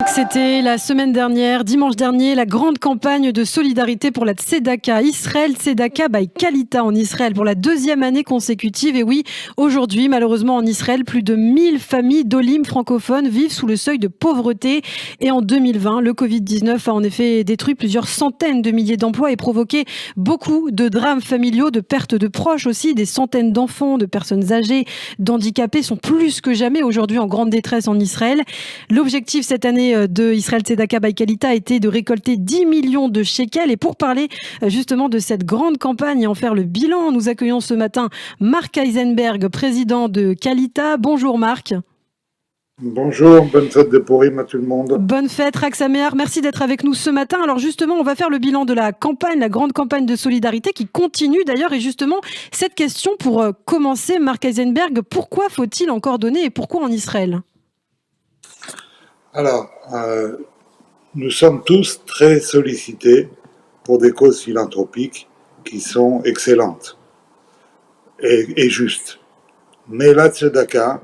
que c'était la semaine dernière, dimanche dernier, la grande campagne de solidarité pour la Tzedaka. Israël Tzedaka by Kalita en Israël pour la deuxième année consécutive. Et oui, aujourd'hui, malheureusement en Israël, plus de 1000 familles d'Olim francophones vivent sous le seuil de pauvreté. Et en 2020, le Covid-19 a en effet détruit plusieurs centaines de milliers d'emplois et provoqué beaucoup de drames familiaux, de pertes de proches aussi. Des centaines d'enfants, de personnes âgées, d'handicapés sont plus que jamais aujourd'hui en grande détresse en Israël. L'objectif cette année de Israël Tzedaka by Kalita a été de récolter 10 millions de shekels. Et pour parler justement de cette grande campagne et en faire le bilan, nous accueillons ce matin Marc Eisenberg, président de Kalita. Bonjour Marc. Bonjour, bonne fête de Purim à tout le monde. Bonne fête, Chag Sameach. Merci d'être avec nous ce matin. Alors justement, on va faire le bilan de la campagne, la grande campagne de solidarité qui continue d'ailleurs. Et justement, cette question pour commencer, Marc Eisenberg, pourquoi faut-il encore donner et pourquoi en Israël ? Alors, nous sommes tous très sollicités pour des causes philanthropiques qui sont excellentes et justes. Mais la tzedaka,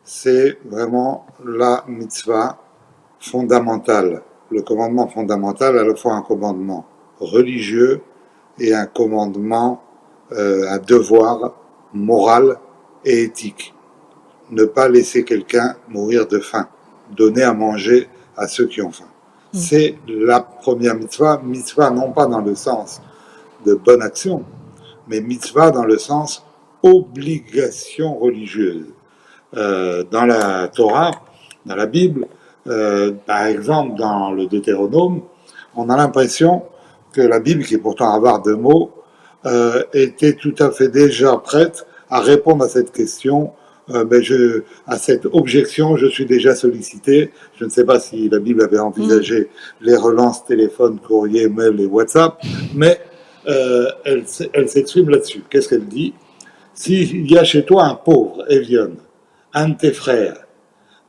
c'est vraiment la mitzvah fondamentale, le commandement fondamental, à la fois un commandement religieux et un commandement, un devoir moral et éthique. Ne pas laisser quelqu'un mourir de faim, donner à manger à ceux qui ont faim. C'est la première mitzvah non pas dans le sens de bonne action, mais mitzvah dans le sens obligation religieuse. Dans la Torah, dans la Bible, par exemple dans le Deutéronome, on a l'impression que la Bible, qui est pourtant avare de mots, était tout à fait déjà prête à répondre à cette question. À cette objection, je suis déjà sollicité. Je ne sais pas si la Bible avait envisagé les relances téléphone, courrier, mail et WhatsApp, mais elle s'exprime là-dessus. Qu'est-ce qu'elle dit ? S'il y a chez toi un pauvre, Evion, un de tes frères,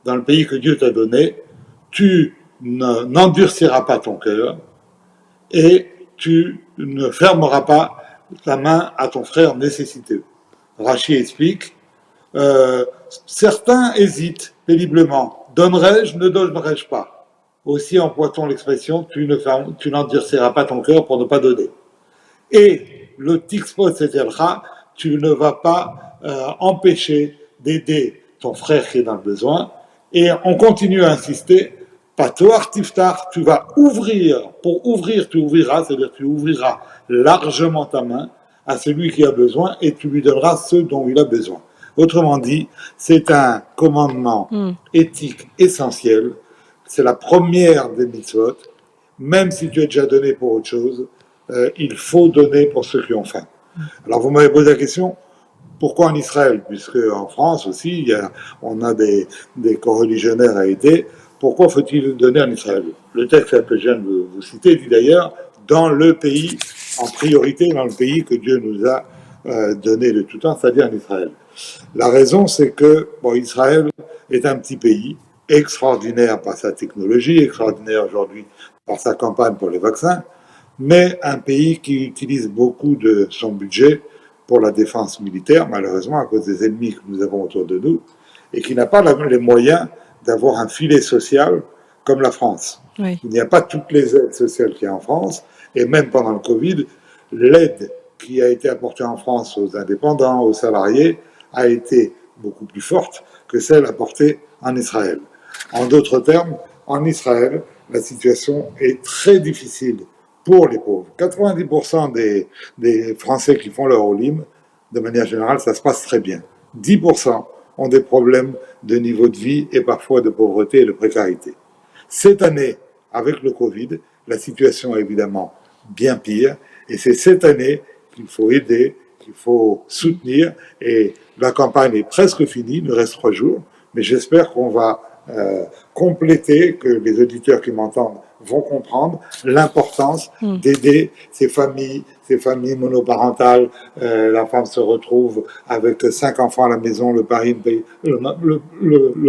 dans le pays que Dieu t'a donné, tu n'endurciras pas ton cœur et tu ne fermeras pas ta main à ton frère nécessiteux. Rachi explique, certains hésitent péniblement. Donnerai-je, ne donnerai-je pas? Aussi emploie-t-on l'expression, tu n'endurciras pas ton cœur pour ne pas donner. Et le tixpot, c'est-à-dire, tu ne vas pas empêcher d'aider ton frère qui est dans le besoin. Et on continue à insister, patoar tiftar, tu vas ouvrir, pour ouvrir tu ouvriras, c'est-à-dire tu ouvriras largement ta main à celui qui a besoin et tu lui donneras ce dont il a besoin. Autrement dit, c'est un commandement éthique essentiel, c'est la première des mitzvot, même si tu es déjà donné pour autre chose, il faut donner pour ceux qui ont faim. Alors vous m'avez posé la question, pourquoi en Israël? Puisque en France aussi, on a des coreligionnaires à aider. Pourquoi faut-il donner en Israël? Le texte que je viens de vous citer dit d'ailleurs, dans le pays, en priorité dans le pays que Dieu nous a donné de tout temps, c'est-à-dire en Israël. La raison, c'est que Israël est un petit pays, extraordinaire par sa technologie, extraordinaire aujourd'hui par sa campagne pour les vaccins, mais un pays qui utilise beaucoup de son budget pour la défense militaire, malheureusement à cause des ennemis que nous avons autour de nous, et qui n'a pas les moyens d'avoir un filet social comme la France. Oui. Il n'y a pas toutes les aides sociales qu'il y a en France, et même pendant le Covid, l'aide qui a été apportée en France aux indépendants, aux salariés, a été beaucoup plus forte que celle apportée en Israël. En d'autres termes, en Israël, la situation est très difficile pour les pauvres. 90% des Français qui font leur Olim, de manière générale, ça se passe très bien. 10% ont des problèmes de niveau de vie et parfois de pauvreté et de précarité. Cette année, avec le Covid, la situation est évidemment bien pire et c'est cette année qu'il faut aider, qu'il faut soutenir et la campagne est presque finie, il nous reste 3 jours, mais j'espère qu'on va compléter, que les auditeurs qui m'entendent vont comprendre l'importance d'aider ces familles monoparentales. La femme se retrouve avec 5 enfants à la maison, le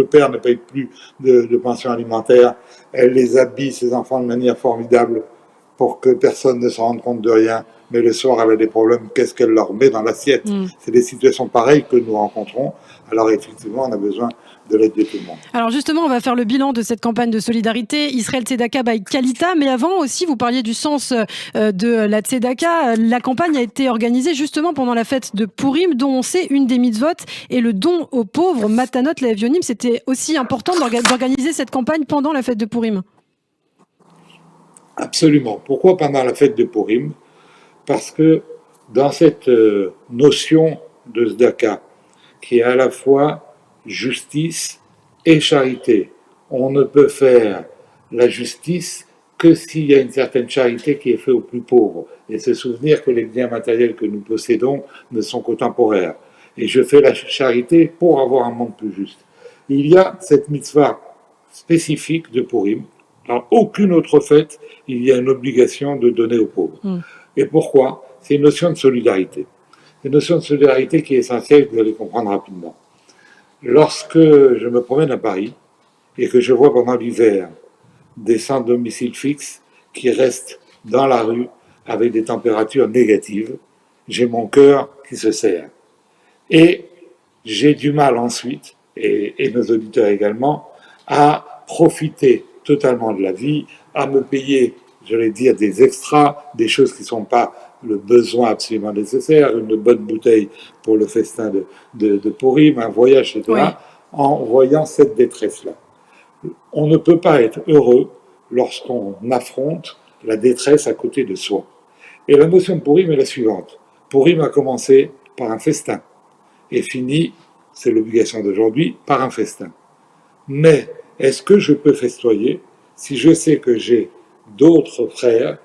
père ne paye plus de pension alimentaire, elle les habille, ces enfants, de manière formidable pour que personne ne se rende compte de rien. mais le soir elle a des problèmes, qu'est-ce qu'elle leur met dans l'assiette? C'est des situations pareilles que nous rencontrons. Alors effectivement, on a besoin de l'aide de tout le monde. Alors justement, on va faire le bilan de cette campagne de solidarité Israël Tzedaka by Kalita, mais avant aussi, vous parliez du sens de la Tzedaka. La campagne a été organisée justement pendant la fête de Purim, dont on sait une des mitzvot et le don aux pauvres, Matanot Le'Evionim. C'était aussi important d'organiser cette campagne pendant la fête de Purim. Absolument. Pourquoi pendant la fête de Purim? Parce que dans cette notion de Tzedaka, qui est à la fois justice et charité, on ne peut faire la justice que s'il y a une certaine charité qui est faite aux plus pauvres, et se souvenir que les biens matériels que nous possédons ne sont qu'aux temporaires. Et je fais la charité pour avoir un monde plus juste. Il y a cette mitzvah spécifique de Purim. Dans aucune autre fête, il y a une obligation de donner aux pauvres. Et pourquoi? C'est une notion de solidarité. Une notion de solidarité qui est essentielle, vous allez comprendre rapidement. Lorsque je me promène à Paris et que je vois pendant l'hiver des sans domicile fixe qui restent dans la rue avec des températures négatives, j'ai mon cœur qui se serre. Et j'ai du mal ensuite, et nos auditeurs également, à profiter totalement de la vie, à me payer, je vais dire, des extras, des choses qui ne sont pas le besoin absolument nécessaire, une bonne bouteille pour le festin de Purim, un voyage, etc., oui, en voyant cette détresse-là. On ne peut pas être heureux lorsqu'on affronte la détresse à côté de soi. Et la notion de Purim est la suivante. Purim a commencé par un festin et fini, c'est l'obligation d'aujourd'hui, par un festin. Mais est-ce que je peux festoyer si je sais que j'ai d'autres frères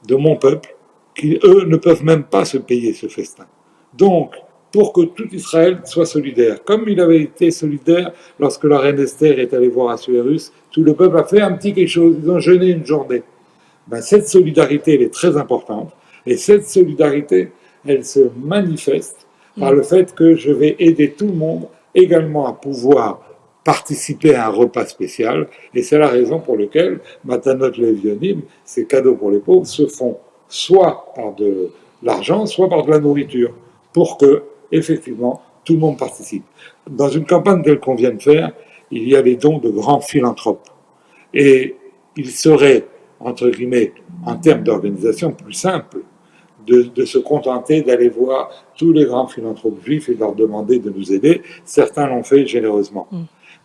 de mon peuple qui, eux, ne peuvent même pas se payer ce festin? Donc, pour que tout Israël soit solidaire, comme il avait été solidaire lorsque la reine Esther est allée voir Assuérus, tout le peuple a fait un petit quelque chose, ils ont jeûné une journée. Ben, cette solidarité, elle est très importante, et cette solidarité, elle se manifeste par le fait que je vais aider tout le monde également à pouvoir participer à un repas spécial, et c'est la raison pour laquelle Matanot Le'Evionim, ces cadeaux pour les pauvres, se font soit par de l'argent, soit par de la nourriture, pour que, effectivement, tout le monde participe. Dans une campagne telle qu'on vient de faire, il y a les dons de grands philanthropes. Et il serait, entre guillemets, en termes d'organisation, plus simple de se contenter d'aller voir tous les grands philanthropes juifs et leur demander de nous aider. Certains l'ont fait généreusement.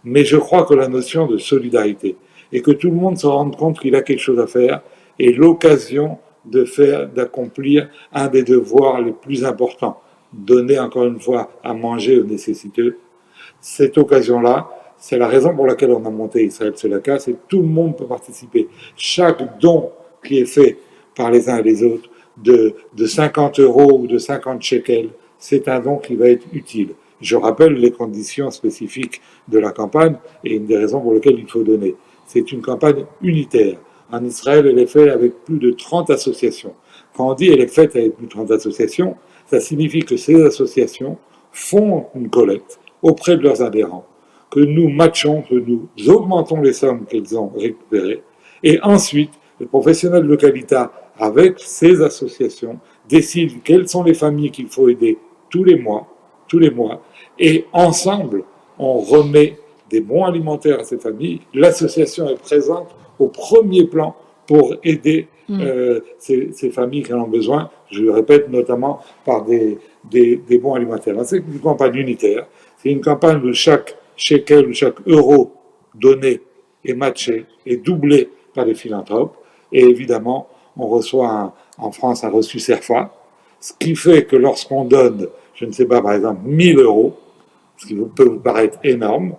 Mais je crois que la notion de solidarité, et que tout le monde se rende compte qu'il a quelque chose à faire, est l'occasion d'accomplir un des devoirs les plus importants, donner encore une fois à manger aux nécessiteux. Cette occasion-là, c'est la raison pour laquelle on a monté Israël Tzedaka, c'est que tout le monde peut participer. Chaque don qui est fait par les uns et les autres, de 50 € ou de 50 shekels, c'est un don qui va être utile. Je rappelle les conditions spécifiques de la campagne et une des raisons pour lesquelles il faut donner. C'est une campagne unitaire. En Israël, elle est faite avec plus de 30 associations. Quand on dit elle est faite avec plus de 30 associations, ça signifie que ces associations font une collecte auprès de leurs adhérents, que nous matchons, que nous augmentons les sommes qu'elles ont récupérées, et ensuite, le professionnel de Kalita, avec ces associations, décide quelles sont les familles qu'il faut aider tous les mois, et ensemble, on remet des bons alimentaires à ces familles. L'association est présente au premier plan pour aider ces familles qui en ont besoin, je le répète, notamment par des bons alimentaires. C'est une campagne unitaire, c'est une campagne où chaque shekel ou chaque euro donné est matché, est doublé par les philanthropes, et évidemment, on reçoit en France un reçu CERFA, ce qui fait que lorsqu'on donne, je ne sais pas, par exemple, 1 000 €, ce qui peut vous paraître énorme,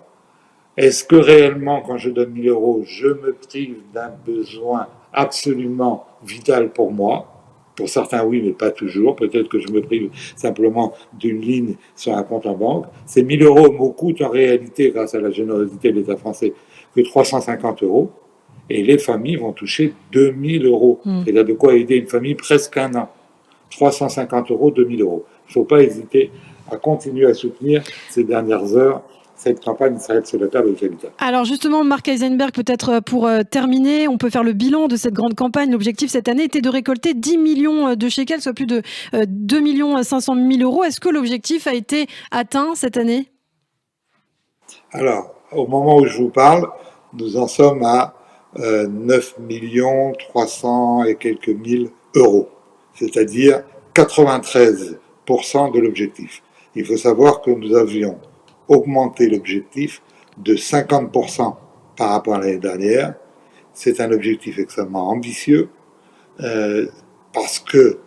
est-ce que réellement, quand je donne 1 000 €, je me prive d'un besoin absolument vital pour moi? Pour certains, oui, mais pas toujours. Peut-être que je me prive simplement d'une ligne sur un compte en banque. Ces 1 000 € me coûtent en réalité, grâce à la générosité de l'État français, que 350 €. Et les familles vont toucher 2 000 €. C'est-à-dire de quoi aider une famille presque un an. 350 €, 2 000 €. Il ne faut pas hésiter à continuer à soutenir ces dernières heures cette campagne Israël Tzedaka by Kalita. Alors justement, Marc Eisenberg, peut-être pour terminer, on peut faire le bilan de cette grande campagne. L'objectif cette année était de récolter 10 millions de shekels, soit plus de 2 500 000 euros. Est-ce que l'objectif a été atteint cette année? Alors, au moment où je vous parle, nous en sommes à 9 300 et quelques mille euros, c'est-à-dire 93% de l'objectif. Il faut savoir que nous avions augmenté l'objectif de 50% par rapport à l'année dernière. C'est un objectif extrêmement ambitieux parce que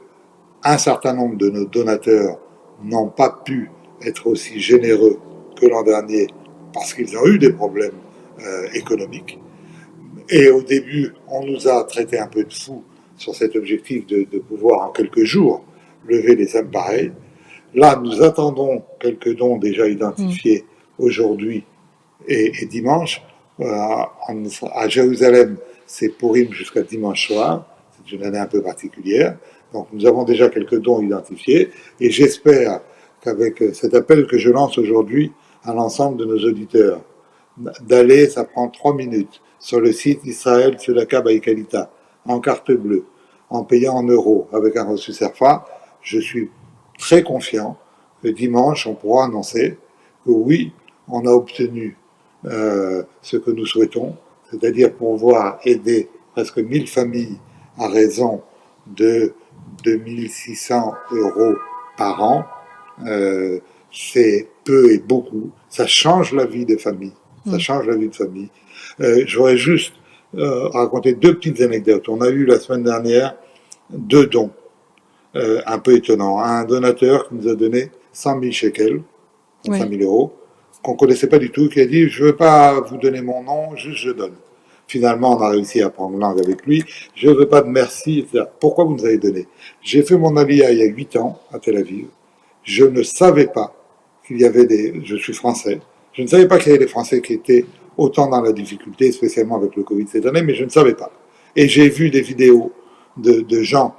un certain nombre de nos donateurs n'ont pas pu être aussi généreux que l'an dernier parce qu'ils ont eu des problèmes économiques. Et au début, on nous a traité un peu de fous sur cet objectif de pouvoir en quelques jours lever des sommes pareilles. Là, nous attendons quelques dons déjà identifiés aujourd'hui et dimanche. À Jérusalem, c'est Purim jusqu'à dimanche soir. C'est une année un peu particulière. Donc nous avons déjà quelques dons identifiés et j'espère qu'avec cet appel que je lance aujourd'hui à l'ensemble de nos auditeurs, d'aller, ça prend 3 minutes, sur le site Israël Tzedaka by Kalita, en carte bleue, en payant en euros avec un reçu CERFA, je suis très confiant que dimanche on pourra annoncer que oui, on a obtenu ce que nous souhaitons, c'est-à-dire pouvoir aider presque 1000 familles à raison de 2600 euros par an. C'est peu et beaucoup. Ça change la vie des familles. Ça change la vie de famille. Je voudrais juste raconter 2 petites anecdotes. On a eu la semaine dernière 2 dons un peu étonnants. Un donateur qui nous a donné 100 000 shekels, 100 000 euros, qu'on ne connaissait pas du tout, qui a dit « Je ne veux pas vous donner mon nom, juste je donne ». Finalement, on a réussi à prendre langue avec lui. Je ne veux pas de merci, etc. Pourquoi vous nous avez donné? J'ai fait mon aliyah il y a 8 ans à Tel Aviv. Je ne savais pas qu'il y avait je suis français. Je ne savais pas qu'il y avait des Français qui étaient autant dans la difficulté, spécialement avec le Covid cette année, mais je ne savais pas. Et j'ai vu des vidéos de gens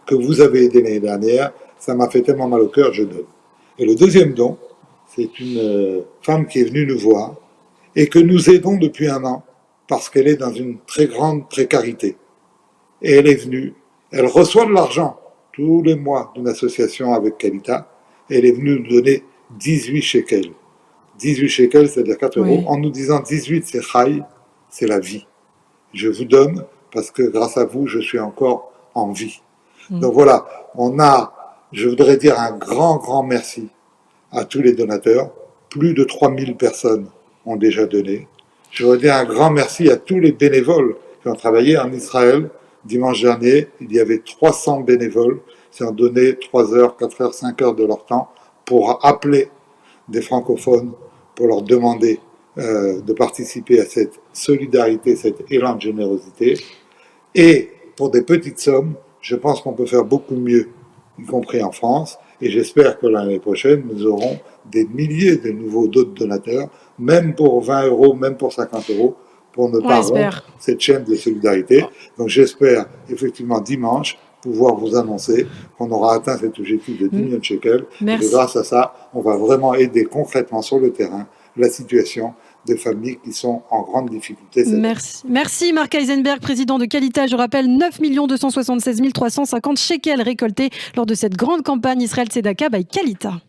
que vous avez aidés l'année dernière. Ça m'a fait tellement mal au cœur, je donne. Et le deuxième don, c'est une femme qui est venue nous voir et que nous aidons depuis 1 an parce qu'elle est dans une très grande précarité. Et elle est venue, elle reçoit de l'argent tous les mois d'une association avec Kalita, et elle est venue nous donner 18 shekels. 18 shekels, c'est-à-dire 4 euros, en nous disant 18, c'est Chai, c'est la vie. Je vous donne parce que grâce à vous, je suis encore en vie. Donc voilà, je voudrais dire un grand, grand merci à tous les donateurs. Plus de 3000 personnes ont déjà donné. Je voudrais dire un grand merci à tous les bénévoles qui ont travaillé en Israël. Dimanche dernier, il y avait 300 bénévoles qui ont donné 3 heures, 4 heures, 5 heures de leur temps pour appeler des francophones, pour leur demander de participer à cette solidarité, cet élan de générosité. Et pour des petites sommes, je pense qu'on peut faire beaucoup mieux, y compris en France. Et j'espère que l'année prochaine, nous aurons des milliers de nouveaux d'autres donateurs, même pour 20 euros, même pour 50 euros, pour ne pas rompre cette chaîne de solidarité. Donc j'espère effectivement dimanche pouvoir vous annoncer qu'on aura atteint cet objectif de 10 millions de shekels. Et que grâce à ça, on va vraiment aider concrètement sur le terrain la situation de familles qui sont en grande difficulté. Merci Marc Eisenberg, président de Kalita. Je rappelle 9 276 350 shekels récoltés lors de cette grande campagne Israël Tzedaka by Kalita.